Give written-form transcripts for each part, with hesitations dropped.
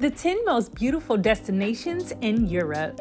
The 10 most beautiful destinations in Europe.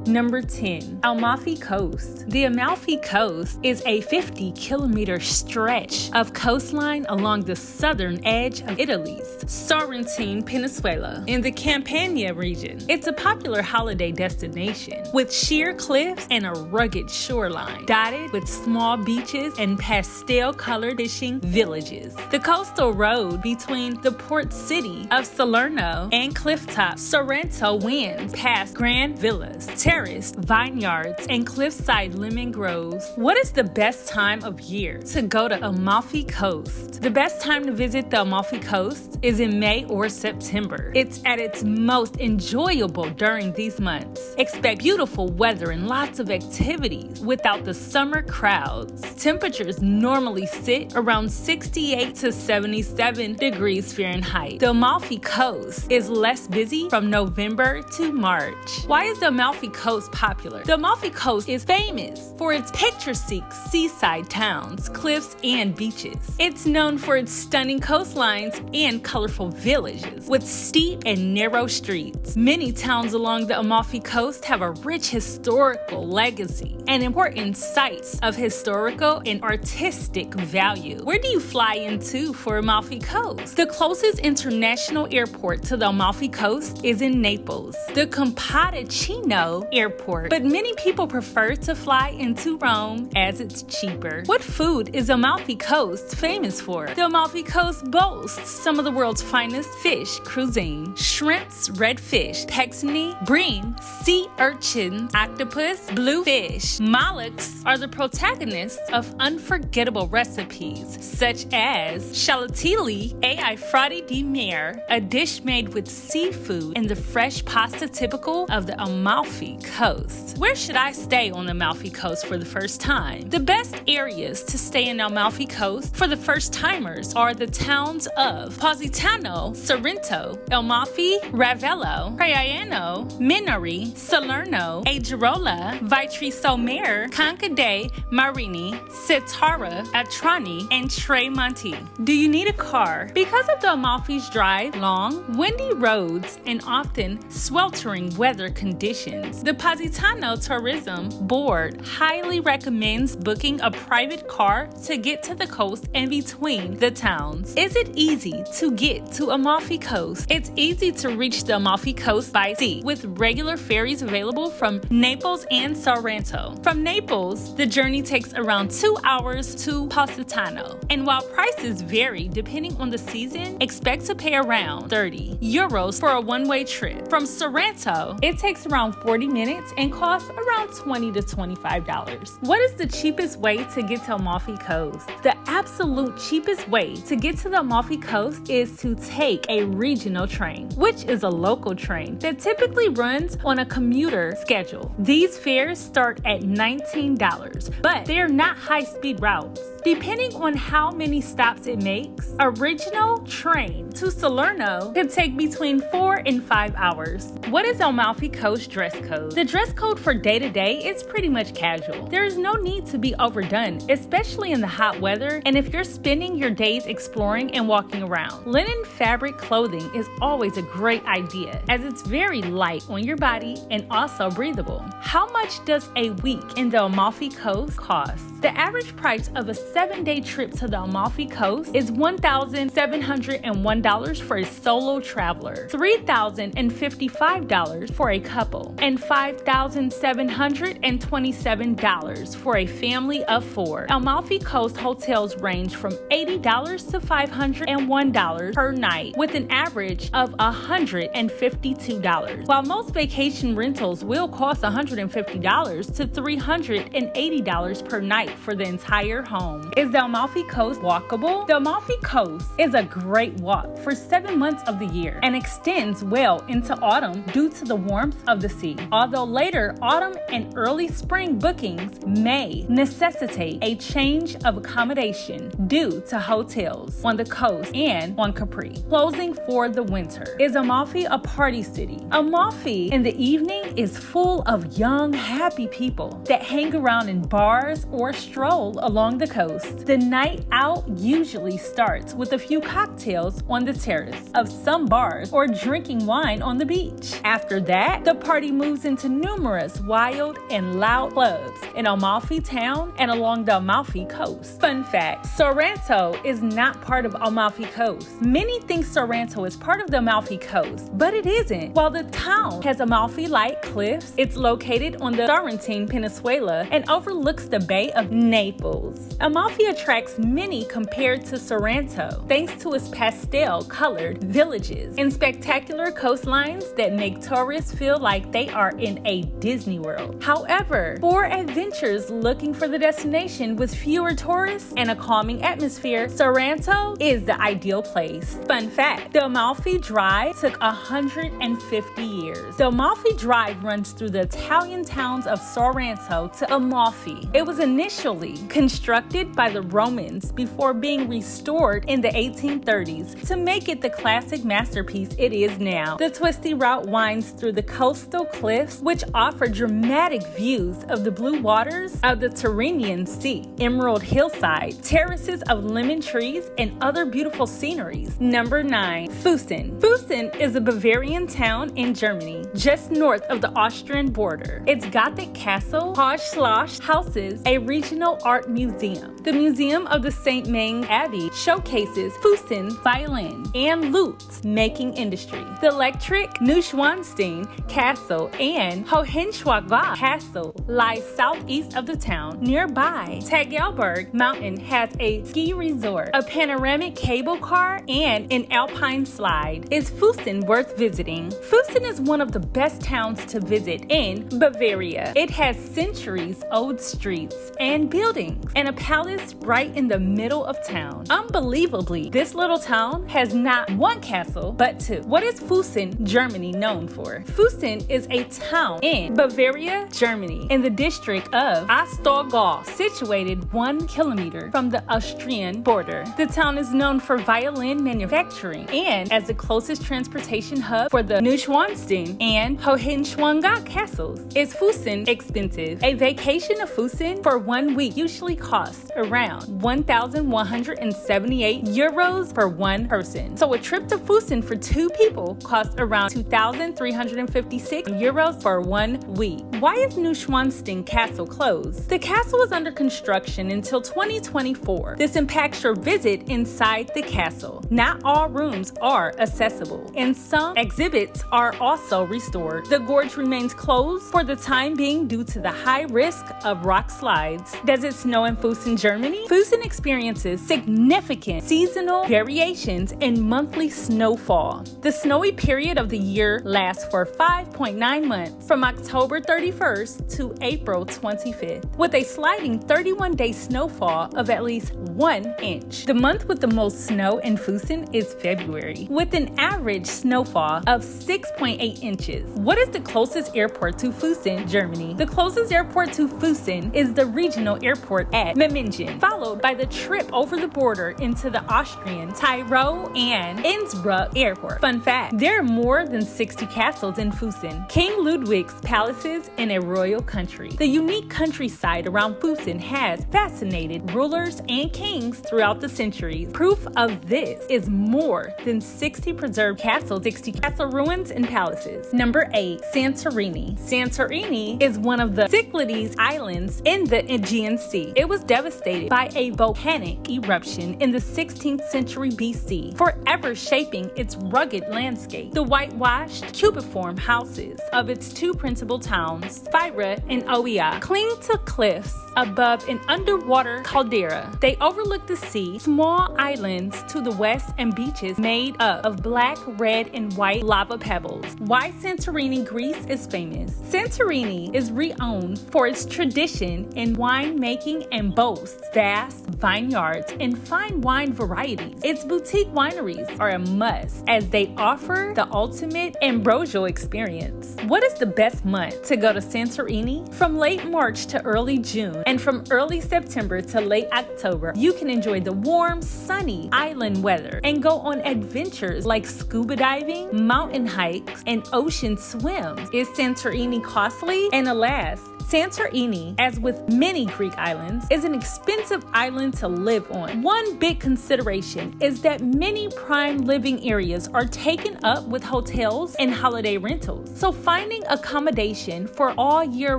Number 10. Amalfi Coast. The Amalfi Coast is a 50-kilometer stretch of coastline along the southern edge of Italy's Serene Peninsula in the Campania region. It's a popular holiday destination with sheer cliffs and a rugged shoreline, dotted with small beaches and pastel-colored fishing villages. The coastal road between the port city of Salerno and clifftop Sorrento winds past grand villas, terraced vineyards, and cliffside lemon groves. What is the best time of year to go to Amalfi Coast? The best time to visit the Amalfi Coast is in May or September. It's at its most enjoyable during these months. Expect beautiful weather and lots of activities without the summer crowds. Temperatures normally sit around 68 to 77 degrees Fahrenheit. The Amalfi Coast is less busy from November to March. Why is the Amalfi Coast popular? The Amalfi Coast is famous for its picturesque seaside towns, cliffs, and beaches. It's known for its stunning coastlines and colorful villages with steep and narrow streets. Many towns along the Amalfi Coast have a rich historical legacy and important sites of historical and artistic value. Where do you fly into for Amalfi Coast? The closest international airport to the Amalfi Coast is in Naples, the Comparticino Airport, but many people prefer to fly into Rome as it's cheaper. What food is Amalfi Coast famous for? The Amalfi Coast boasts some of the world's finest fish cuisine: shrimps, redfish, pexony, bream, sea urchins, octopus, bluefish. Mollusks are the protagonists of unforgettable recipes such as scialatielli ai frati di mare, a dish made with seafood and the fresh pasta typical of the Amalfi Coast. Where should I stay on the Amalfi Coast for the first time? The best areas to stay in Amalfi Coast for the first timers are the towns of Positano, Sorrento, Amalfi, Ravello, Praiano, Minori, Salerno, Agerola, Vitri Somere, Conca dei Marini, Sitara, Atrani, and Tremonti. Do you need a car? Because of the Amalfi's dry, long, windy roads and often sweltering weather conditions, the Positano Tourism Board highly recommends booking a private car to get to the coast and between the towns. Is it easy to get to Amalfi Coast? It's easy to reach the Amalfi Coast by sea, with regular ferries available from Naples and Sorrento. From Naples, the journey takes around 2 hours to Positano, and while prices vary depending on the season, expect to pay around €30 for a one-way trip. From Sorrento, it takes around 40 minutes and costs around $20 to $25. What is the cheapest way to get to Amalfi Coast? The absolute cheapest way to get to the Amalfi Coast is to take a regional train, which is a local train that typically runs on a commuter schedule. These fares start at $19, but they're not high-speed routes. Depending on how many stops it makes, a regional train to Salerno can take between 4 and 5 hours. What is Amalfi Coast dress code? The dress code for day-to-day is pretty much casual. There is no need to be overdone, especially in the hot weather and if you're spending your days exploring and walking around. Linen fabric clothing is always a great idea as it's very light on your body and also breathable. How much does a week in the Amalfi Coast cost? The average price of a 7-day trip to the Amalfi Coast is $1,701 for a solo traveler, $3,055 for a couple, and $5,727 for a family of 4. Amalfi Coast hotels range from $80 to $501 per night, with an average of $152. While most vacation rentals will cost $150 to $380 per night for the entire home. Is the Amalfi Coast walkable? The Amalfi Coast is a great walk for 7 months of the year and extends well into autumn due to the warmth of the sea. Although later autumn and early spring bookings may necessitate a change of accommodation due to hotels on the coast and on Capri. Closing for the winter. Is Amalfi a party city? Amalfi in the evening is full of young, happy people that hang around in bars or stroll along the coast. Coast. The night out usually starts with a few cocktails on the terrace of some bars or drinking wine on the beach. After that, the party moves into numerous wild and loud clubs in Amalfi town and along the Amalfi Coast. Fun fact, Sorrento is not part of Amalfi Coast. Many think Sorrento is part of the Amalfi Coast, but it isn't. While the town has Amalfi-like cliffs, it's located on the Sarentine Peninsula and overlooks the Bay of Naples. Amalfi attracts many compared to Sorrento, thanks to its pastel-colored villages and spectacular coastlines that make tourists feel like they are in a Disney World. However, for adventurers looking for the destination with fewer tourists and a calming atmosphere, Sorrento is the ideal place. Fun fact, the Amalfi Drive took 150 years. The Amalfi Drive runs through the Italian towns of Sorrento to Amalfi. It was initially constructed by the Romans before being restored in the 1830s to make it the classic masterpiece it is now. The twisty route winds through the coastal cliffs, which offer dramatic views of the blue waters of the Tyrrhenian Sea, emerald hillside, terraces of lemon trees, and other beautiful sceneries. Number 9. Fasan. Fasan is a Bavarian town in Germany, just north of the Austrian border. Its Gothic castle, Hofstadt, houses a regional art museum. The Museum of the St. Mang Abbey showcases Fasan violin and lute making industry. The electric Neuschwanstein Castle and Hohenschwangau Castle lie southeast of the town. Nearby, Tagelberg Mountain has a ski resort, a panoramic cable car, and an alpine slide. Is Fasan worth visiting? Fasan is one of the best towns to visit in Bavaria. It has centuries-old streets and buildings, and a palace right in the middle of town. Unbelievably, this little town has not one castle, but two. What is Fasan, Germany, known for? Fasan is a town in Bavaria, Germany, in the district of Astounded, situated 1 kilometer from the Austrian border. The town is known for violin manufacturing and as the closest transportation hub for the Neuschwanstein and Hohenschwangau castles. Is Fasan expensive? A vacation to Fasan for 1 week usually costs around 1,178 euros for one person. So a trip to Fasan for 2 people costs around 2,356 euros for 1 week. Why is Neuschwanstein Castle closed? The castle is under construction until 2024. This impacts your visit inside the castle. Not all rooms are accessible, and some exhibits are also restored. The gorge remains closed for the time being due to the high risk of rock slides. Does it snow in Fasan, Germany? Fasan experiences significant seasonal variations in monthly snowfall. The snowy period of the year lasts for 5.9 months, from October 31st to April 25th, with a sliding 31-day snowfall of at least 1 inch. The month with the most snow in Fasan is February, with an average snowfall of 6.8 inches. What is the closest airport to Fasan, Germany? The closest airport to Fasan is the regional airport at Memmingen, followed by the trip over the border into the Austrian Tyrol and Innsbruck airport. Fun fact, there are more than 60 castles in Fasan, King Ludwig's palaces in a royal country. The unique countryside around Fasan has fascinated rulers and kings throughout the centuries. Proof of this is more than 60 preserved castles, 60 castle ruins and palaces. Number 8. Santorini. Santorini is one of the Cyclades islands in the Aegean Sea. It was devastated by a volcanic eruption in the 16th century BC, forever shaping its rugged landscape. The whitewashed, cubiform houses of its 2 principal towns, Fyra and Oia, cling to cliffs above an underwater caldera. They overlook the sea, small islands to the west, and beaches made up of black, red, and white lava pebbles. Why Santorini, Greece is famous. Santorini is renowned for its tradition in winemaking and boasts vast vineyards and fine wine varieties. Its boutique wineries are a must as they offer the ultimate ambrosial experience. What is the best month to go to Santorini? From late March to early June, and from early September to late October, you can enjoy the warm, sunny island weather and go on adventures like scuba diving, mountain hikes, and ocean swims. Is Santorini costly? And alas, Santorini, as with many Greek islands, is an expensive island to live on. One big consideration is that many prime living areas are taken up with hotels and holiday rentals, so finding accommodation for all year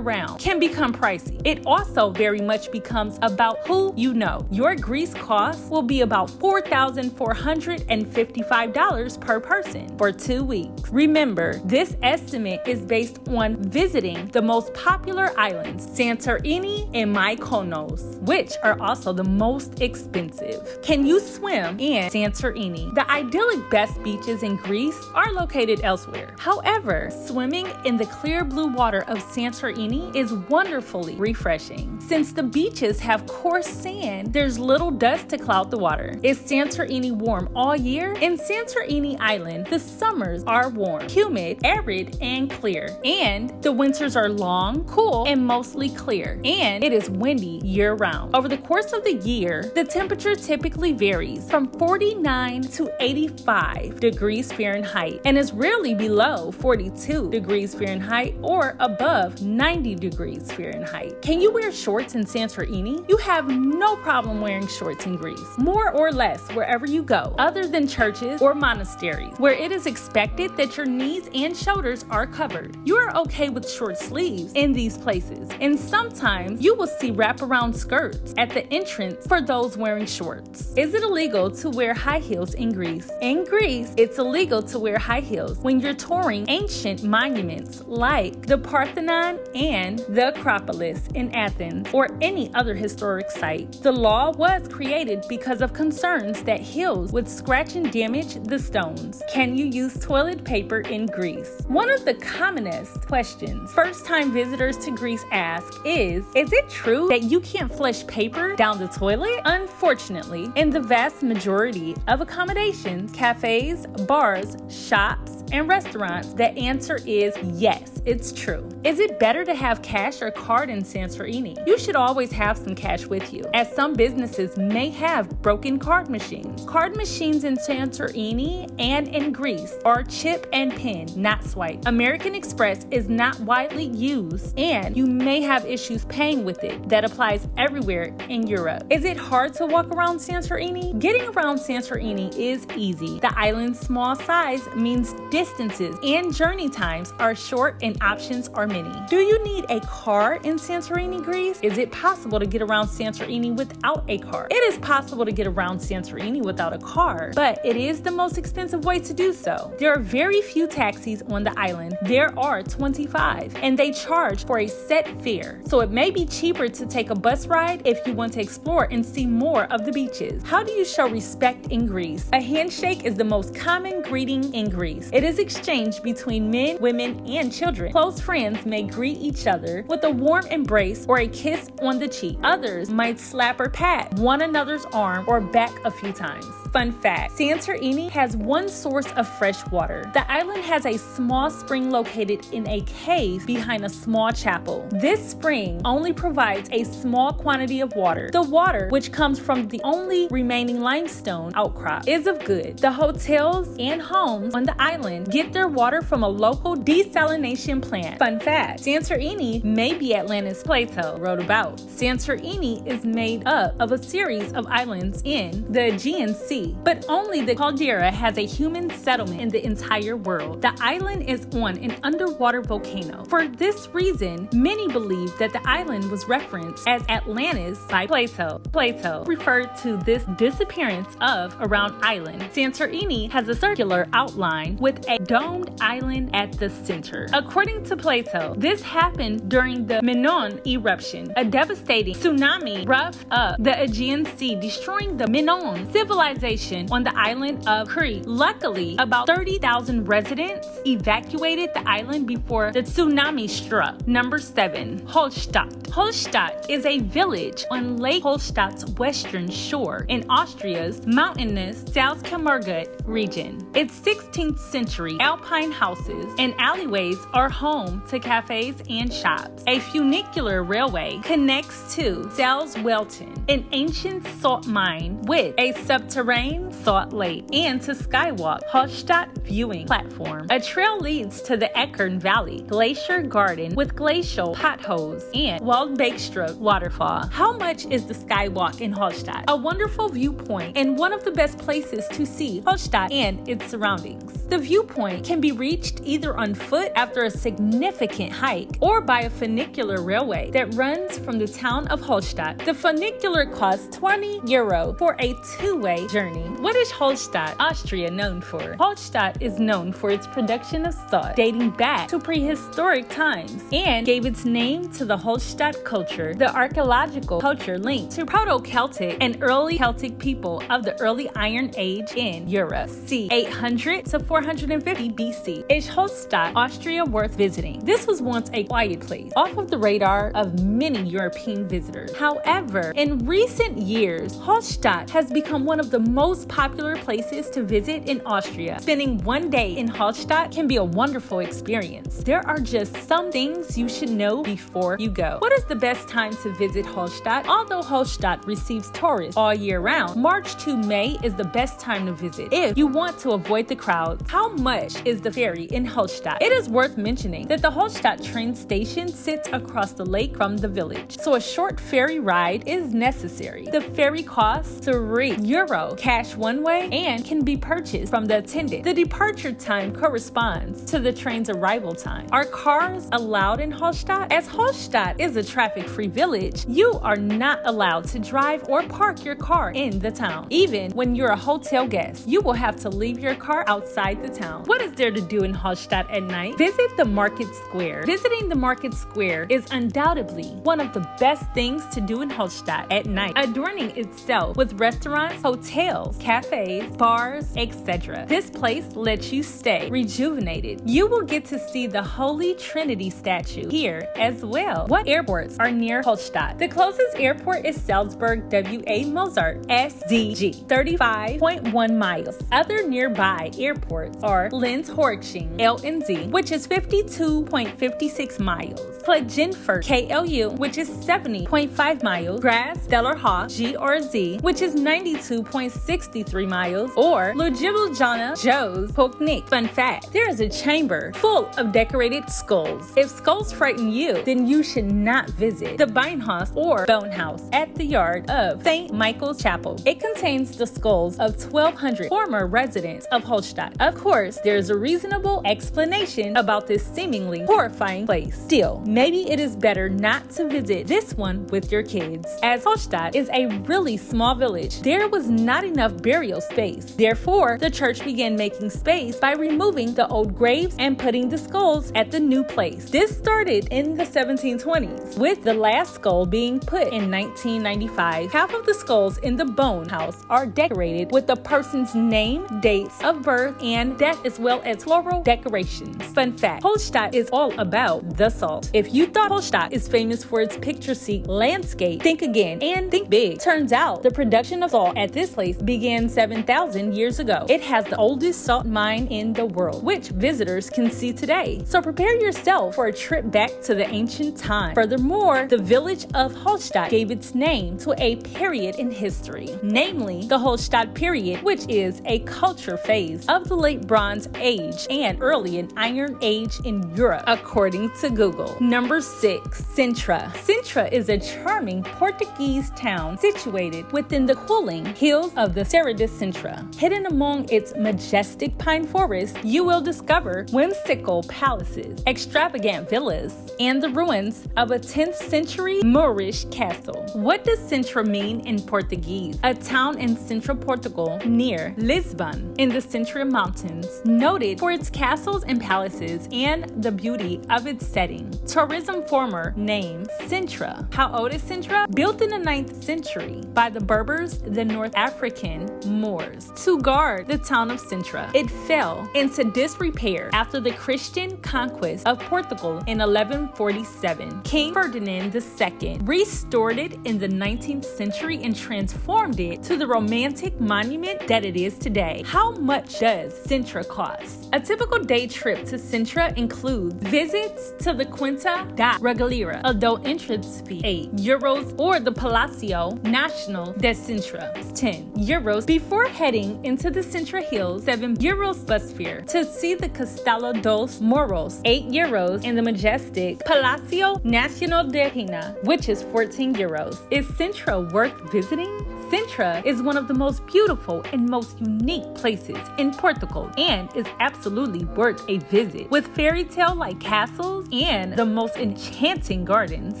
round can become pricey. It also very much becomes about who you know. Your Greece cost will be about $4,455 per person for 2 weeks. Remember, this estimate is based on visiting the most popular islands, Santorini and Mykonos, which are also the most expensive. Can you swim in Santorini? The idyllic best beaches in Greece are located elsewhere. However, swimming in the clear blue water of Santorini is wonderfully refreshing. Since the beaches have coarse sand, there's little dust to cloud the water. Is Santorini warm all year? In Santorini Island, the summers are warm, humid, arid, and clear, and the winters are long, cool, and mostly clear, and it is windy year-round. Over the course of the year, the temperature typically varies from 49 to 85 degrees Fahrenheit and is rarely below 42 degrees Fahrenheit or above 90 degrees Fahrenheit. Can you wear shorts in Santorini? You have no problem wearing shorts in Greece, more or less wherever you go, other than churches or monasteries, where it is expected that your knees and shoulders are covered. You are okay with short sleeves in these places, and sometimes you will see wraparound skirts at the entrance for those wearing shorts. Is it illegal to wear high heels in Greece? In Greece, it's illegal to wear high heels when you're touring ancient monuments like the Parthenon and the Acropolis in Athens or any other historic site. The law was created because of concerns that heels would scratch and damage the stones. Can you use toilet paper in Greece? One of the commonest questions first-time visitors to Greece ask is it true that you can't flush paper down the toilet? Unfortunately, in the vast majority of accommodations, cafes, bars, shops, and restaurants, the answer is yes, it's true. Is it better to have cash or card in Santorini? You should always have some cash with you, as some businesses may have broken card machines. Card machines in Santorini and in Greece are chip and pin, not swipe. American Express is not widely used, and you may have issues paying with it. That applies everywhere in Europe. Is it hard to walk around Santorini? Getting around Santorini is easy. The island's small size means distances and journey times are short and options are many. Do you need a car in Santorini, Greece? Is it possible to get around Santorini without a car? It is possible to get around Santorini without a car, but it is the most expensive way to do so. There are very few taxis on the island. There are 25, and they charge for a set fare, so it may be cheaper to take a bus ride if you want to explore and see more of the beaches. How do you show respect in Greece? A handshake is the most common greeting in Greece. It is exchanged between men, women, and children. Close friends may greet each other with a warm embrace or a kiss on the cheek. Others might slap or pat one another's arm or back a few times. Fun fact, Santorini has one source of fresh water. The island has a small spring located in a cave behind a small chapel. This spring only provides a small quantity of water. The water, which comes from the only remaining limestone outcrop, is of good. The hotels and homes on the island get their water from a local desalination plant. Fun fact, Santorini may be Atlantis Plato wrote about. Santorini is made up of a series of islands in the Aegean Sea, but only the caldera has a human settlement in the entire world. The island is on an underwater volcano. For this reason, many believe that the island was referenced as Atlantis by Plato. Plato referred to this disappearance of a round island. Santorini has a circular outline with a domed island at the center. According to Plato, this happened during the Minoan eruption. A devastating tsunami roughed up the Aegean Sea, destroying the Minoan civilization on the island of Crete. Luckily, about 30,000 residents evacuated the island before the tsunami struck. Number 7, Hofstadt. Hofstadt is a village on Lake Hofstadt's western shore in Austria's mountainous Salzkammergut region. Its 16th century alpine houses and alleyways are are home to cafes and shops. A funicular railway connects to Salzwelten, an ancient salt mine with a subterranean salt lake, and to Skywalk Hofstadt viewing platform. A trail leads to the Eckern Valley Glacier Garden with glacial potholes and Waldbeekstrup waterfall. How much is the Skywalk in Hofstadt? A wonderful viewpoint and one of the best places to see Hofstadt and its surroundings. The viewpoint can be reached either on foot after a significant hike or by a funicular railway that runs from the town of Hofstadt. The funicular costs €20 for a two-way journey. What is Hofstadt, Austria, known for? Hofstadt is known for its production of salt, dating back to prehistoric times, and gave its name to the Hofstadt culture, the archaeological culture linked to Proto-Celtic and early Celtic people of the early Iron Age in Europe, c. 800 to 450 BC. Is Hofstadt, Austria, worth visiting? This was once a quiet place, off of the radar of many European visitors. However, in recent years, Hofstadt has become one of the most popular places to visit in Austria. Spending one day in Hofstadt can be a wonderful experience. There are just some things you should know before you go. What is the best time to visit Hofstadt? Although Hofstadt receives tourists all year round, March to May is the best time to visit if you want to avoid the crowds. How much is the ferry in Hofstadt? It is worth mentioning that the Hofstadt train station sits across the lake from the village, so a short ferry ride is necessary. The ferry costs €3 cash one way and can be purchased from the attendant. The departure time corresponds to the train's arrival time. Are cars allowed in Hofstadt? As Hofstadt is a traffic-free village, you are not allowed to drive or park your car in the town. Even when you're a hotel guest, you will have to leave your car outside the town. What is there to do in Hofstadt at night? Visit the market square. Visiting the market square is undoubtedly one of the best things to do in Hofstadt at night, adorning itself with restaurants, hotels, cafes, bars, etc. This place lets you stay rejuvenated. You will get to see the Holy Trinity statue here as well. What airports are near Hofstadt? The closest airport is Salzburg W.A. Mozart SDG, 35.1 miles. Other nearby airports are Linz-Horching LNZ, which is 52.56 miles, Klagenfurt KLU, which is 70.5 miles, Graz Dellerhof GRZ, which is 92.63 miles, or Ljubljana Joe's Poknik. Fun fact, there is a chamber full of decorated skulls. If skulls frighten you, then you should not visit the Beinhaus or Bone House at the yard of St. Michael's Chapel. It contains the skulls of 1,200 former residents of Hofstadt. Of course, there is a reasonable explanation about this seemingly horrifying place. Still, maybe it is better not to visit this one with your kids, as Hofstadt is a really small village. There was not enough burial space. Therefore, the church began making space by removing the old graves and putting the skulls at the new place. This started in the 1720s, with the last skull being put in 1995. Half of the skulls in the bone house are decorated with the person's name, dates of birth, and death, as well as floral decorations. Fun fact, Hofstadt is all about the salt. If you thought Hofstadt is famous for its picturesque landscape, think again and think big. Turns out the production of salt at this place began 7,000 years ago. It has the oldest salt mine in the world, which visitors can see today. So prepare yourself for a trip back to the ancient time. Furthermore, the village of Hofstadt gave its name to a period in history, namely the Hofstadt period, which is a culture phase of the late Bronze Age and early Iron Age in Europe, according to Google. Number 6, Sintra. Sintra is a charming Portuguese town situated within the cooling hills of the Serra de Sintra. Hidden among its majestic pine forest, you will discover whimsical palaces, extravagant villas, and the ruins of a 10th century Moorish castle. What does Sintra mean in Portuguese? A town in central Portugal near Lisbon in the Sintra Mountains, noted for its castles and palaces and the beauty of its setting. Tourism former name Sintra. How old is Sintra? Built in the 9th century by the Berbers, the North African Moors, to guard the town of Sintra. It fell into disrepair after the Christian conquest of Portugal in 1147. King Ferdinand II restored it in the 19th century and transformed it to the romantic monument that it is today. How much does Sintra cost? A typical day trip to Sintra includes visits to the Quinta da Regaliera, adult entrance fee €8, or the Palacio Nacional de Sintra, €10. Before heading into the Sintra Hills, €7 bus fare. To see the Castello dos Moros, €8, and the majestic Palacio Nacional de Pina, which is €14. Is Sintra worth visiting? Sintra is one of the most beautiful and most unique places in Portugal and is absolutely worth a visit. With fairy tale-like castles and the most enchanting gardens,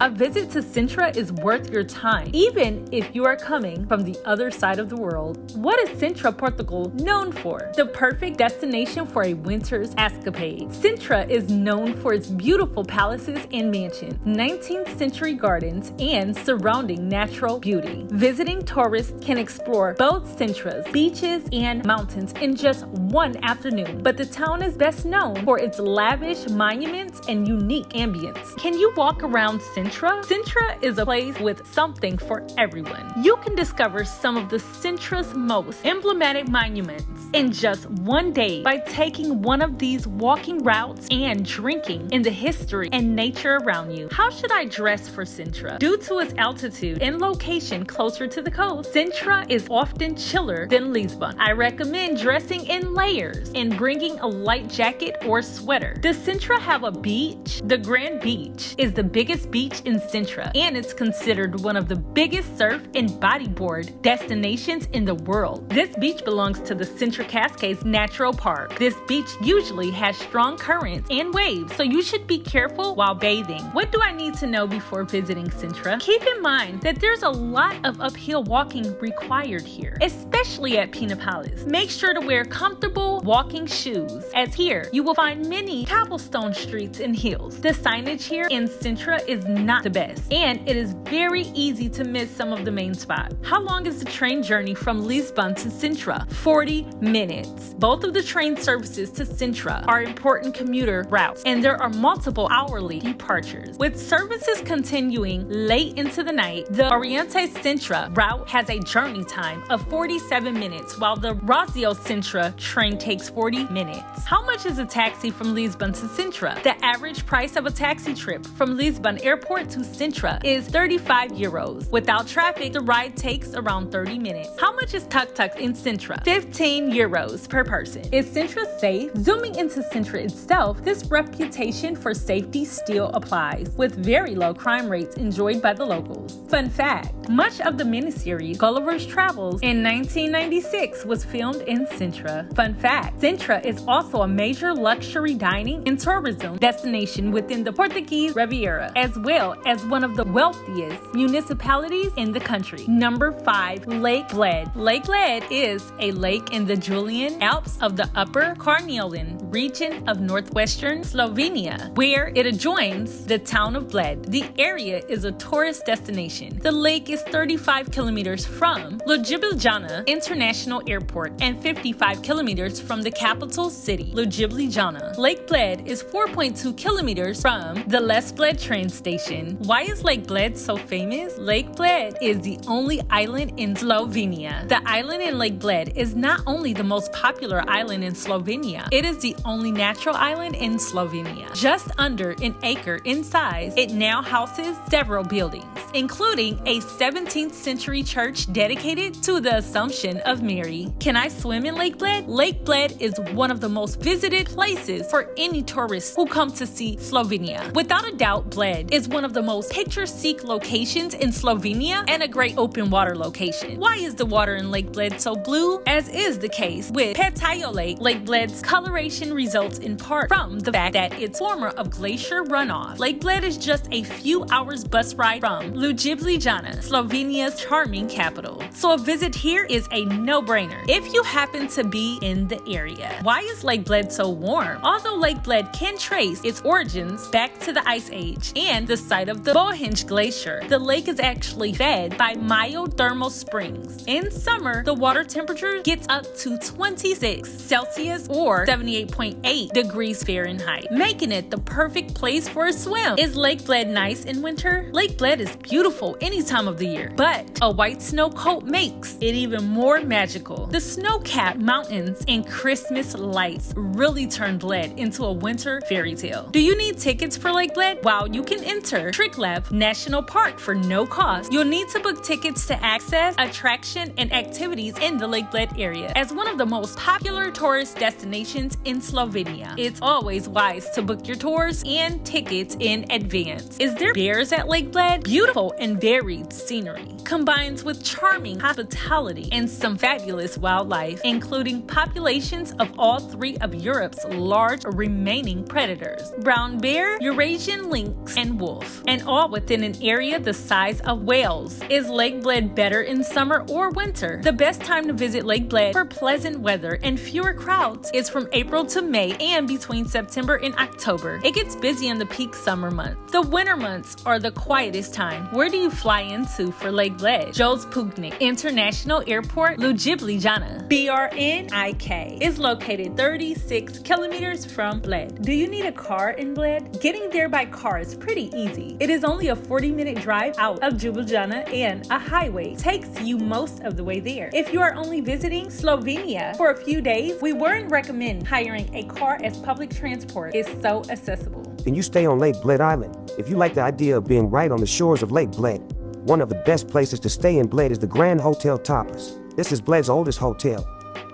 a visit to Sintra is worth your time, even if you are coming from the other side of the world. What is Sintra, Portugal known for? The perfect destination for a winter's escapade. Sintra is known for its beautiful palaces and mansions, 19th century gardens, and surrounding natural beauty. Visiting tourists can explore both Sintra's beaches and mountains in just one afternoon, but the town is best known for its lavish monuments and unique ambience. Can you walk around Sintra? Sintra is a place with something for everyone. You can discover some of the Sintra's most emblematic monuments in just one day by taking one of these walking routes and drinking in the history and nature around you. How should I dress for Sintra? Due to its altitude and location closer to the coast, Sintra is often chiller than Lisbon. I recommend dressing in layers and bringing a light jacket or sweater. Does Sintra have a beach? The Grand Beach is the biggest beach in Sintra, and it's considered one of the biggest surf and bodyboard destinations in the world. This beach belongs to the Sintra Cascades Natural Park. This beach usually has strong currents and waves, so you should be careful while bathing. What do I need to know before visiting Sintra? Keep in mind that there's a lot of uphill walking required here, especially at Pina Palace. Make sure to wear comfortable walking shoes, as here you will find many cobblestone streets and hills. The signage here in Sintra is not the best, and it is very easy to miss some of the main spots. How long is the train journey from Lisbon to Sintra? 40 minutes. Both of the train services to Sintra are important commuter routes, and there are multiple hourly departures. With services continuing late into the night, the Oriente Sintra route has a journey time of 47 minutes, while the Razio Sintra train takes 40 minutes. How much is a taxi from Lisbon to Sintra? The average price of a taxi trip from Lisbon Airport to Sintra is €35. Without traffic, the ride takes around 30 minutes. How much is tuk-tuk in Sintra? €15 per person. Is Sintra safe? Zooming into Sintra itself, this reputation for safety still applies, with very low crime rates enjoyed by the locals. Fun fact, much of the miniseries Gulliver's Travels in 1996 was filmed in Sintra. Fun fact, Sintra is also a major luxury dining and tourism destination within the Portuguese Riviera, as well as one of the wealthiest municipalities in the country. Number 5, Lake Bled. Lake Bled is a lake in the Julian Alps of the Upper Carniolan region of northwestern Slovenia, where it adjoins the town of Bled. The area is a tourist destination. The lake is 35 kilometers from Ljubljana International Airport and 55 kilometers from the capital city, Ljubljana. Lake Bled is 4.2 kilometers from the Les Bled train station. Why is Lake Bled so famous? Lake Bled is the only island in Slovenia. The island in Lake Bled is not only the most popular island in Slovenia, it is the only natural island in Slovenia. Just under an acre in size, it now houses several buildings, including a 17th century church dedicated to the Assumption of Mary. Can I swim in Lake Bled? Lake Bled is one of the most visited places for any tourists who come to see Slovenia. Without a doubt, Bled is one of the most picturesque locations in Slovenia and a great open water location. Why is the water in Lake Bled so blue? As is the case with Petayo Lake, Lake Bled's coloration results in part from the fact that it's former of glacier runoff. Lake Bled is just a few hours bus ride from Ljubljana, Slovenia's charming capital. So a visit here is a no-brainer if you happen to be in the area. Why is Lake Bled so warm? Although Lake Bled can trace its origins back to the Ice Age and the site of the Bohinj Glacier, the lake is actually fed by myothermal springs. In summer, the water temperature gets up to 26 Celsius or 78.8 degrees Fahrenheit, making it the perfect place for a swim. Is Lake Bled nice in winter? Lake Bled is beautiful any time of the the year, but a white snow coat makes it even more magical. The snow-capped mountains and Christmas lights really turn Bled into a winter fairy tale. Do you need tickets for Lake Bled? Well, you can enter Triklev National Park for no cost. You'll need to book tickets to access attraction and activities in the Lake Bled area. As one of the most popular tourist destinations in Slovenia, it's always wise to book your tours and tickets in advance. Is there bears at Lake Bled? Beautiful and varied scenery combines with charming hospitality and some fabulous wildlife, including populations of all three of Europe's large remaining predators: brown bear, Eurasian lynx, and wolf, and all within an area the size of Wales. Is Lake Bled better in summer or winter? The best time to visit Lake Bled for pleasant weather and fewer crowds is from April to May and between September and October. It gets busy in the peak summer months. The winter months are the quietest time. Where do you fly into for Lake Bled? Jolspugnik International Airport, Ljubljana, BRNIK, is located 36 kilometers from Bled. Do you need a car in Bled? Getting there by car is pretty easy. It is only a 40-minute drive out of Ljubljana, and a highway takes you most of the way there. If you are only visiting Slovenia for a few days, we wouldn't recommend hiring a car as public transport is so accessible. Can you stay on Lake Bled Island? If you like the idea of being right on the shores of Lake Bled, one of the best places to stay in Bled is the Grand Hotel Topless. This is Bled's oldest hotel,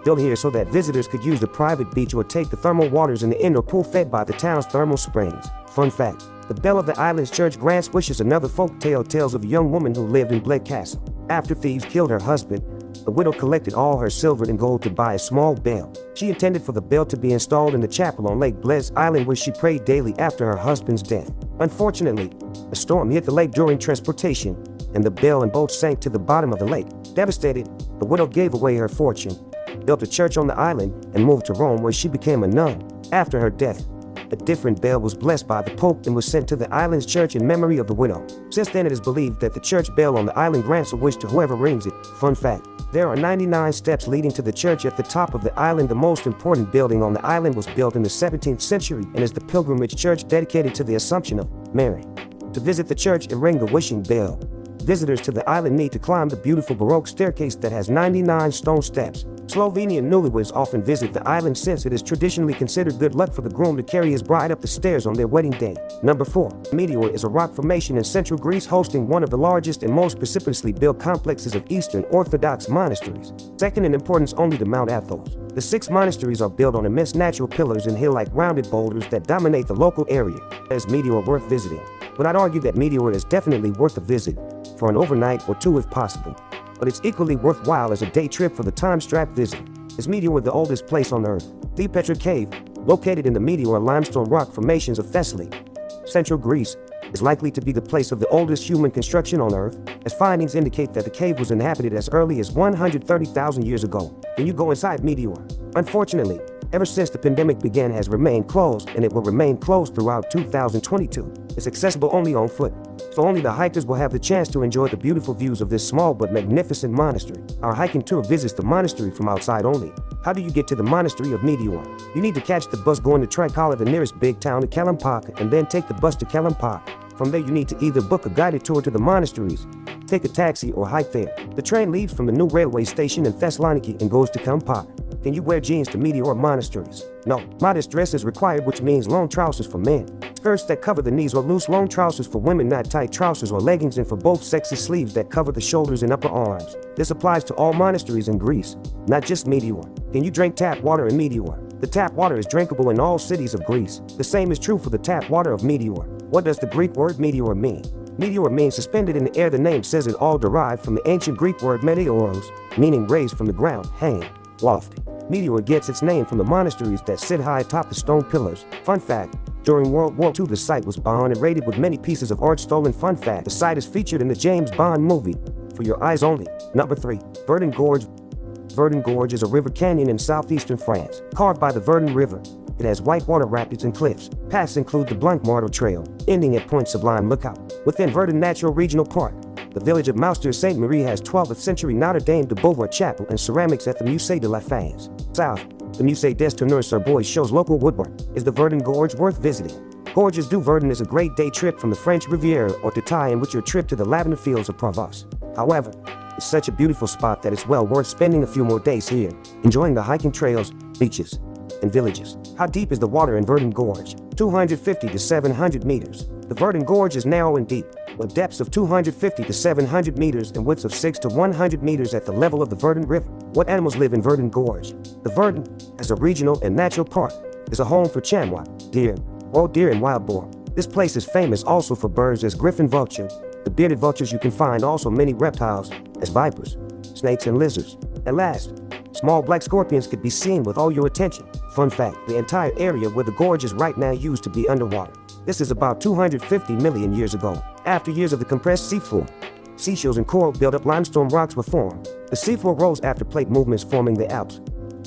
built here so that visitors could use the private beach or take the thermal waters in the indoor pool fed by the town's thermal springs. Fun fact, the bell of the island's church grants wishes. Another folk tale tells of a young woman who lived in Bled Castle. After thieves killed her husband, the widow collected all her silver and gold to buy a small bell. She intended for the bell to be installed in the chapel on Lake Bled's island, where she prayed daily after her husband's death. Unfortunately, a storm hit the lake during transportation, and the bell and boat sank to the bottom of the lake. Devastated, the widow gave away her fortune, built a church on the island, and moved to Rome, where she became a nun. After her death, a different bell was blessed by the Pope and was sent to the island's church in memory of the widow. Since then, it is believed that the church bell on the island grants a wish to whoever rings it. Fun fact, there are 99 steps leading to the church at the top of the island. The most important building on the island was built in the 17th century and is the pilgrimage church dedicated to the Assumption of Mary. To visit the church and ring the wishing bell, visitors to the island need to climb the beautiful Baroque staircase that has 99 stone steps. Slovenian newlyweds often visit the island since it is traditionally considered good luck for the groom to carry his bride up the stairs on their wedding day. Number 4. Meteor is a rock formation in central Greece, hosting one of the largest and most precipitously built complexes of Eastern Orthodox monasteries. Second in importance only to Mount Athos. The 6 monasteries are built on immense natural pillars and hill-like rounded boulders that dominate the local area. Is Meteor worth visiting? But I'd argue that Meteor is definitely worth a visit, for an overnight or 2 if possible. But it's equally worthwhile as a day trip for the time-strapped visit. Is Meteor the oldest place on Earth? The Petra Cave, located in the Meteor limestone rock formations of Thessaly, central Greece, is likely to be the place of the oldest human construction on Earth, as findings indicate that the cave was inhabited as early as 130,000 years ago. Can you go inside Meteor? Unfortunately, ever since the pandemic began, has remained closed, and it will remain closed throughout 2022. It's accessible only on foot, so only the hikers will have the chance to enjoy the beautiful views of this small but magnificent monastery. Our hiking tour visits the monastery from outside only. How do you get to the monastery of Meteor? You need to catch the bus going to Trikala, the nearest big town, to Kalimpaka, and then take the bus to Kalimpaka. From there, you need to either book a guided tour to the monasteries, take a taxi, or hike there. The train leaves from the new railway station in Thessaloniki and goes to Kalimpaka. Can you wear jeans to Meteor monasteries? No. Modest dress is required, which means long trousers for men, skirts that cover the knees, or loose long trousers for women, not tight trousers or leggings, and for both sexes, sleeves that cover the shoulders and upper arms. This applies to all monasteries in Greece, not just Meteor. Can you drink tap water in Meteor? The tap water is drinkable in all cities of Greece. The same is true for the tap water of Meteor. What does the Greek word meteor mean? Meteor means suspended in the air. The name says it all derived from the ancient Greek word meteoros, meaning raised from the ground, hanging, lofty. Meteor gets its name from the monasteries that sit high atop the stone pillars. Fun fact, during World War II, the site was bombed and raided with many pieces of art stolen. Fun fact, the site is featured in the James Bond movie, For Your Eyes Only. Number 3. Verdun Gorge. Verdun Gorge is a river canyon in southeastern France, carved by the Verdun River. It has whitewater rapids and cliffs. Paths include the Blanc Marteau Trail, ending at Point Sublime Lookout. Within Verdun Natural Regional Park, the village of Mouster Sainte Marie has 12th century Notre Dame de Beauvoir Chapel and ceramics at the Musée de la France. South, the Musée des Tourneurs sur Bois shows local woodwork. Is the Verdun Gorge worth visiting? Gorges du Verdun is a great day trip from the French Riviera, or to tie in with your trip to the lavender fields of Provence. However, it's such a beautiful spot that it's well worth spending a few more days here, enjoying the hiking trails, beaches, and villages. How deep is the water in Verdant Gorge? 250 to 700 meters. The Verdant Gorge is narrow and deep, with depths of 250 to 700 meters and widths of 6 to 100 meters at the level of the Verdant River. What animals live in Verdant Gorge? The Verdant, as a regional and natural park, is a home for chamois, deer, roe deer, and wild boar. This place is famous also for birds as griffon vulture, the bearded vultures. You can find also many reptiles as vipers, snakes, and lizards. At last, small black scorpions could be seen with all your attention. Fun fact, the entire area where the gorge is right now used to be underwater. This is about 250 million years ago. After years of the compressed seafloor, seashells and coral built up limestone rocks were formed. The seafloor rose after plate movements forming the Alps.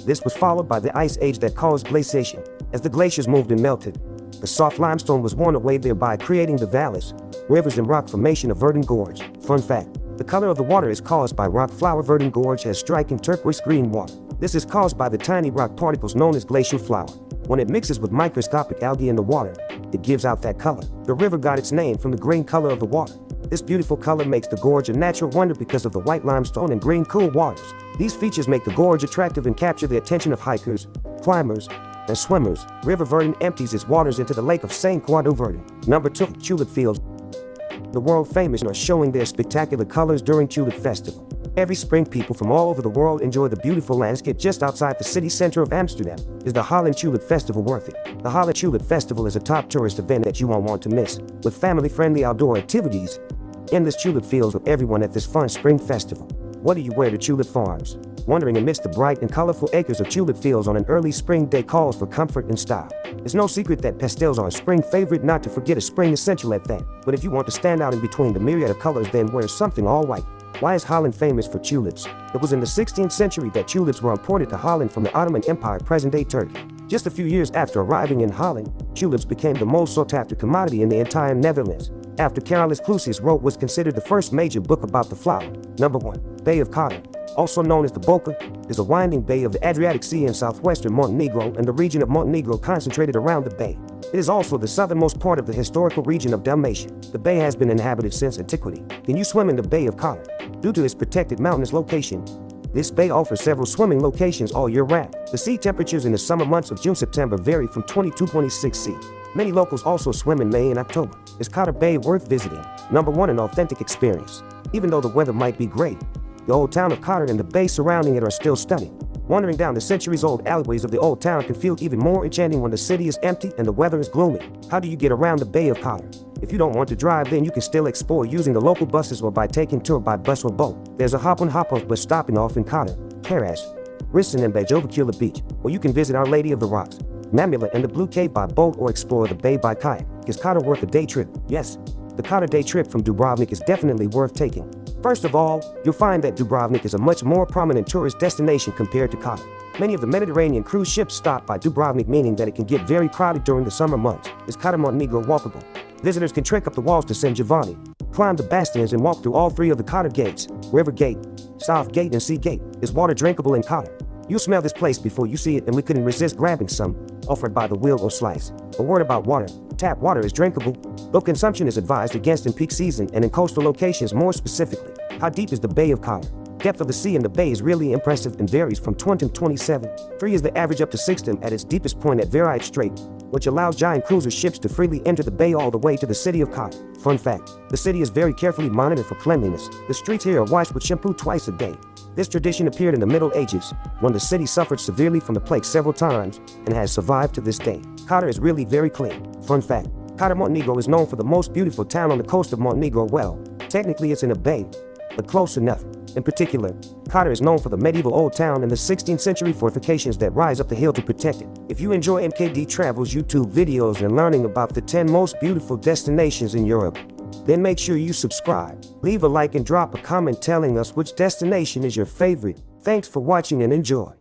This was followed by the ice age that caused glaciation. As the glaciers moved and melted, the soft limestone was worn away, thereby creating the valleys, rivers, and rock formation of Verdant Gorge. Fun fact, the color of the water is caused by rock flour. Verdant Gorge has striking turquoise green water. This is caused by the tiny rock particles known as glacial flour. When it mixes with microscopic algae in the water, it gives out that color. The river got its name from the green color of the water. This beautiful color makes the gorge a natural wonder because of the white limestone and green cool waters. These features make the gorge attractive and capture the attention of hikers, climbers, and swimmers. River Verdant empties its waters into the lake of Saint Croix du Verdant. Number 2, tulip fields. The world famous are showing their spectacular colors during Tulip Festival. Every spring, people from all over the world enjoy the beautiful landscape just outside the city center of Amsterdam. Is the Holland Tulip Festival worth it? The Holland Tulip Festival is a top tourist event that you won't want to miss. With family-friendly outdoor activities, endless tulip fields with everyone at this fun spring festival. What do you wear to tulip farms? Wandering amidst the bright and colorful acres of tulip fields on an early spring day calls for comfort and style. It's no secret that pastels are a spring favorite, not to forget a spring essential at that. But if you want to stand out in between the myriad of colors, then wear something all white. Why is Holland famous for tulips? It was in the 16th century that tulips were imported to Holland from the Ottoman Empire, present-day Turkey. Just a few years after arriving in Holland, tulips became the most sought-after commodity in the entire Netherlands. After Carolus Clusius wrote was considered the first major book about the flower. Number 1. Bay of Kotor, also known as the Boka, is a winding bay of the Adriatic Sea in southwestern Montenegro and the region of Montenegro concentrated around the bay. It is also the southernmost part of the historical region of Dalmatia. The bay has been inhabited since antiquity. Can you swim in the Bay of Kotor? Due to its protected mountainous location, this bay offers several swimming locations all year round. The sea temperatures in the summer months of June-September vary from 22 to 26 C. Many locals also swim in May and October. Is Kotor Bay worth visiting? Number 1, an authentic experience. Even though the weather might be great, the old town of Kotor and the bay surrounding it are still stunning. Wandering down the centuries-old alleyways of the old town can feel even more enchanting when the city is empty and the weather is gloomy. How do you get around the Bay of Kotor? If you don't want to drive, then you can still explore using the local buses or by taking tour by bus or boat. There's a hop-on hop-off bus stopping off in Kotor, Karas, Rissen, and Bajovakula Beach, or you can visit Our Lady of the Rocks, Mamula, and the Blue Cave by boat or explore the bay by kayak. Is Kotor worth a day trip? Yes, the Kotor day trip from Dubrovnik is definitely worth taking. First of all, you'll find that Dubrovnik is a much more prominent tourist destination compared to Kotor. Many of the Mediterranean cruise ships stop by Dubrovnik, meaning that it can get very crowded during the summer months. Is Kotor Montenegro walkable? Visitors can trek up the walls to San Giovanni, climb the bastions, and walk through all 3 of the Kotor gates, River Gate, South Gate, and Sea Gate. Is water drinkable in Kotor? You'll smell this place before you see it, and we couldn't resist grabbing some, offered by the wheel or slice. A word about water. Tap water is drinkable, though consumption is advised against in peak season and in coastal locations more specifically. How deep is the Bay of Kotor? Depth of the sea in the bay is really impressive and varies from 20 to 27. 3 is the average, up to 6 at its deepest point at Variety Strait, which allows giant cruiser ships to freely enter the bay all the way to the city of Kotor. Fun fact, the city is very carefully monitored for cleanliness. The streets here are washed with shampoo twice a day. This tradition appeared in the Middle Ages, when the city suffered severely from the plague several times and has survived to this day. Kotor is really very clean. Fun fact, Kotor Montenegro is known for the most beautiful town on the coast of Montenegro. Well, technically it's in a bay, but close enough. In particular, Kotor is known for the medieval old town and the 16th century fortifications that rise up the hill to protect it. If you enjoy MKD Travel's YouTube videos and learning about the 10 most beautiful destinations in Europe, then make sure you subscribe, leave a like, and drop a comment telling us which destination is your favorite. Thanks for watching and enjoy.